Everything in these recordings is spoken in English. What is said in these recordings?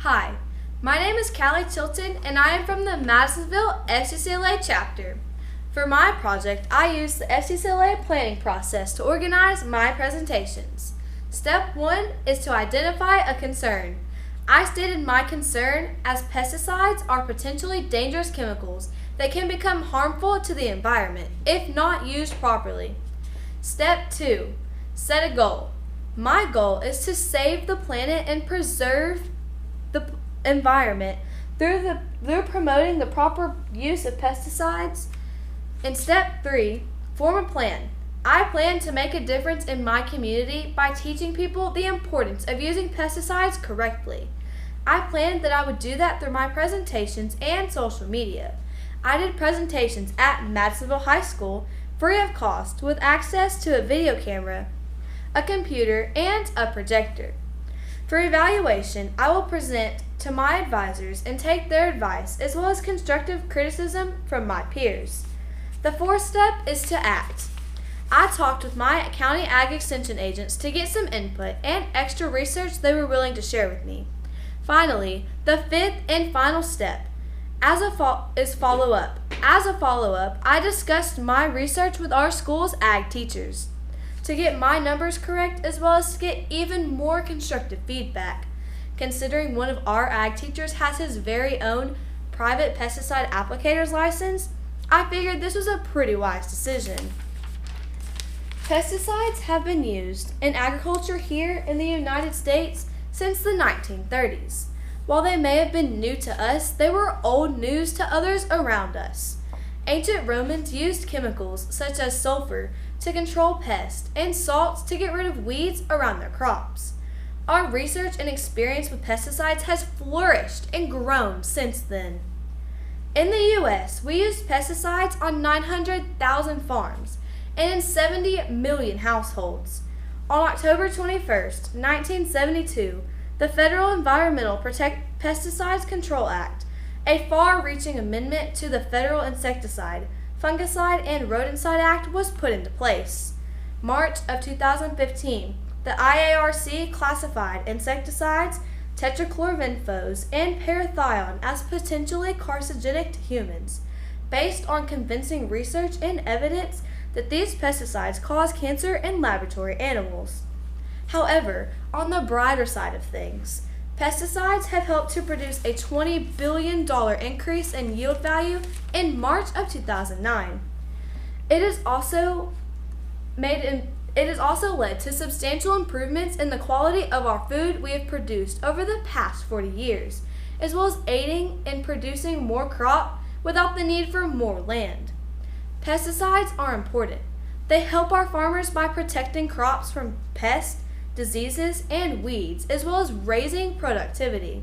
Hi, my name is Kallie Tilton and I am from the Madisonville FCCLA chapter. For my project, I used the FCCLA planning process to organize my presentations. Step 1 is to identify a concern. I stated my concern as pesticides are potentially dangerous chemicals that can become harmful to the environment if not used properly. Step 2, set a goal. My goal is to save the planet and preserve the environment through promoting the proper use of pesticides. In step 3, form a plan. I plan to make a difference in my community by teaching people the importance of using pesticides correctly. I planned that I would do that through my presentations and social media. I did presentations at Madisonville High School free of cost with access to a video camera, a computer, and a projector. For evaluation, I will present to my advisors and take their advice as well as constructive criticism from my peers. The fourth step is to act. I talked with my county ag extension agents to get some input and extra research they were willing to share with me. Finally, the fifth and final step is follow-up. As a follow-up, I discussed my research with our school's ag teachers to get my numbers correct as well as to get even more constructive feedback. Considering one of our ag teachers has his very own private pesticide applicator's license, I figured this was a pretty wise decision. Pesticides have been used in agriculture here in the United States since the 1930s. While they may have been new to us, they were old news to others around us. Ancient Romans used chemicals such as sulfur to control pests and salts to get rid of weeds around their crops. Our research and experience with pesticides has flourished and grown since then. In the U.S., we used pesticides on 900,000 farms and in 70 million households. On October 21, 1972, the Federal Environmental Pesticides Control Act, a far-reaching amendment to the Federal Insecticide, Fungicide, and Rodenticide Act, was put into place. March of 2015, the IARC classified insecticides, tetrachlorvinphos, and parathion as potentially carcinogenic to humans, based on convincing research and evidence that these pesticides cause cancer in laboratory animals. However, on the brighter side of things, pesticides have helped to produce a $20 billion increase in yield value in March of 2009. It has also led to substantial improvements in the quality of our food we have produced over the past 40 years, as well as aiding in producing more crop without the need for more land. Pesticides are important. They help our farmers by protecting crops from pests, diseases, and weeds, as well as raising productivity.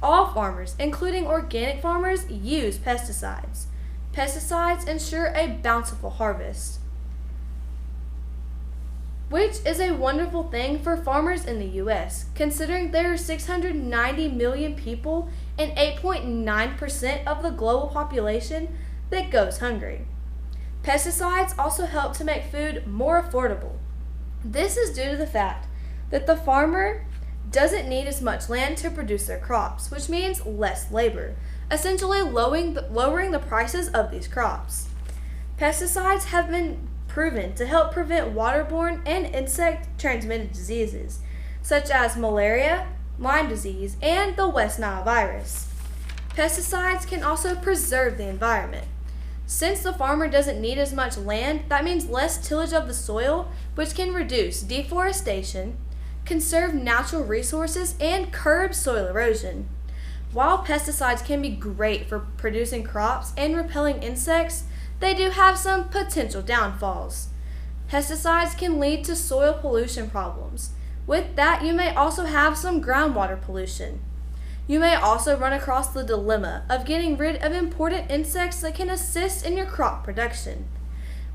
All farmers, including organic farmers, use pesticides. Pesticides ensure a bountiful harvest, which is a wonderful thing for farmers in the U.S., considering there are 690 million people and 8.9% of the global population that goes hungry. Pesticides also help to make food more affordable. This is due to the fact that the farmer doesn't need as much land to produce their crops, which means less labor, essentially lowering the prices of these crops. Pesticides have been proven to help prevent waterborne and insect-transmitted diseases, such as malaria, Lyme disease, and the West Nile virus. Pesticides can also preserve the environment. Since the farmer doesn't need as much land, that means less tillage of the soil, which can reduce deforestation, conserve natural resources, and curb soil erosion. While pesticides can be great for producing crops and repelling insects, they do have some potential downfalls. Pesticides can lead to soil pollution problems. With that, you may also have some groundwater pollution. You may also run across the dilemma of getting rid of important insects that can assist in your crop production.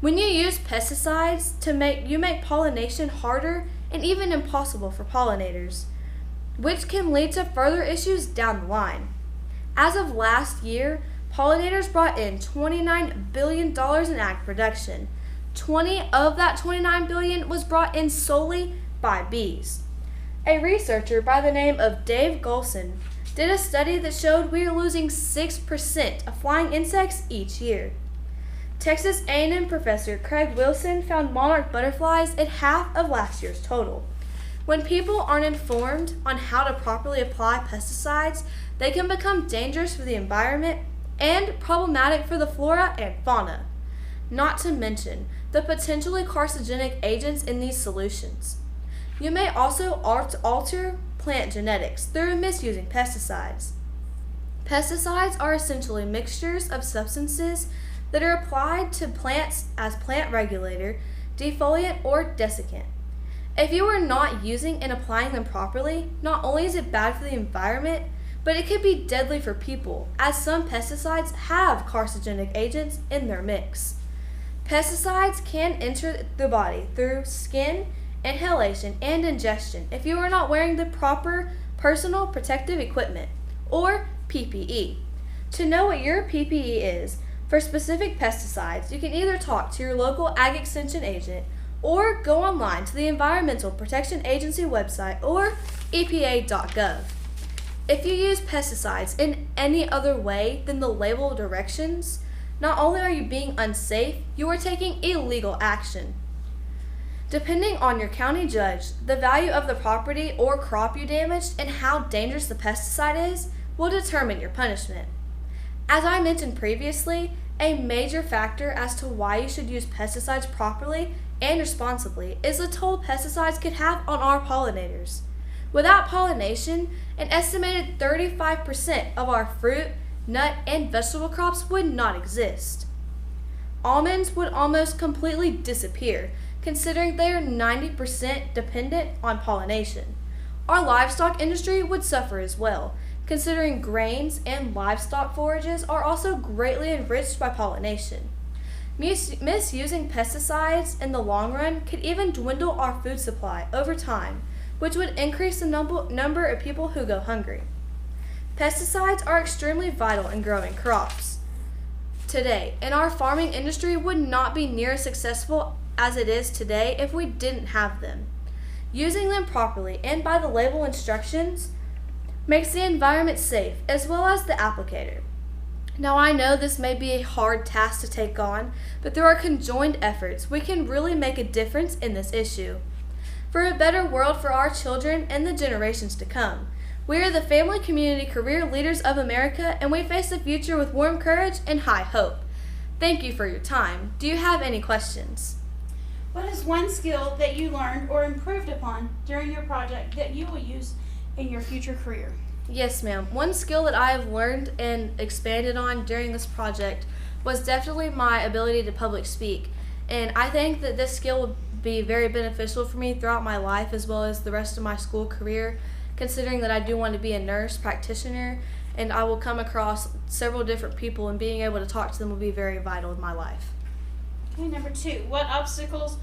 When you use pesticides you make pollination harder and even impossible for pollinators, which can lead to further issues down the line. As of last year, pollinators brought in $29 billion in ag production. 20 of that $29 billion was brought in solely by bees. A researcher by the name of Dave Golson did a study that showed we are losing 6% of flying insects each year. Texas A&M professor Craig Wilson found monarch butterflies at half of last year's total. When people aren't informed on how to properly apply pesticides, they can become dangerous for the environment and problematic for the flora and fauna. Not to mention the potentially carcinogenic agents in these solutions. You may also alter plant genetics through misusing pesticides. Pesticides are essentially mixtures of substances that are applied to plants as plant regulator, defoliant, or desiccant. If you are not using and applying them properly, not only is it bad for the environment, but it could be deadly for people, as some pesticides have carcinogenic agents in their mix. Pesticides can enter the body through skin, inhalation, and ingestion if you are not wearing the proper personal protective equipment, or PPE. To know what your PPE is for specific pesticides, you can either talk to your local Ag Extension agent or go online to the Environmental Protection Agency website or EPA.gov. If you use pesticides in any other way than the label directions, not only are you being unsafe, you are taking illegal action. Depending on your county judge, the value of the property or crop you damaged and how dangerous the pesticide is will determine your punishment. As I mentioned previously, a major factor as to why you should use pesticides properly and responsibly is the toll pesticides could have on our pollinators. Without pollination, an estimated 35% of our fruit, nut, and vegetable crops would not exist. Almonds would almost completely disappear, considering they are 90% dependent on pollination. Our livestock industry would suffer as well, considering grains and livestock forages are also greatly enriched by pollination. Misusing pesticides in the long run could even dwindle our food supply over time, which would increase the number of people who go hungry. Pesticides are extremely vital in growing crops today, and our farming industry would not be near as successful as it is today if we didn't have them. Using them properly and by the label instructions makes the environment safe as well as the applicator. Now I know this may be a hard task to take on, but through our conjoined efforts, we can really make a difference in this issue. For a better world for our children and the generations to come, we are the Family Community Career Leaders of America, and we face the future with warm courage and high hope. Thank you for your time. Do you have any questions? What is one skill that you learned or improved upon during your project that you will use in your future career? Yes, ma'am. One skill that I have learned and expanded on during this project was definitely my ability to public speak. And I think that this skill will be very beneficial for me throughout my life as well as the rest of my school career, considering that I do want to be a nurse practitioner and I will come across several different people, and being able to talk to them will be very vital in my life. Okay, number 2. What obstacles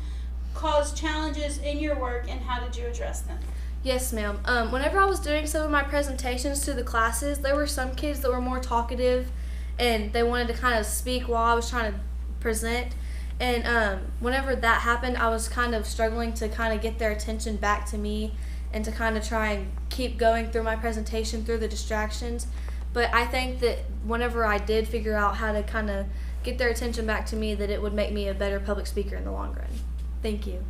caused challenges in your work and how did you address them? Yes, ma'am. Whenever I was doing some of my presentations to the classes, there were some kids that were more talkative and they wanted to kind of speak while I was trying to present. And whenever that happened, I was kind of struggling to kind of get their attention back to me and to kind of try and keep going through my presentation through the distractions. But I think that whenever I did figure out how to kind of get their attention back to me, that it would make me a better public speaker in the long run. Thank you.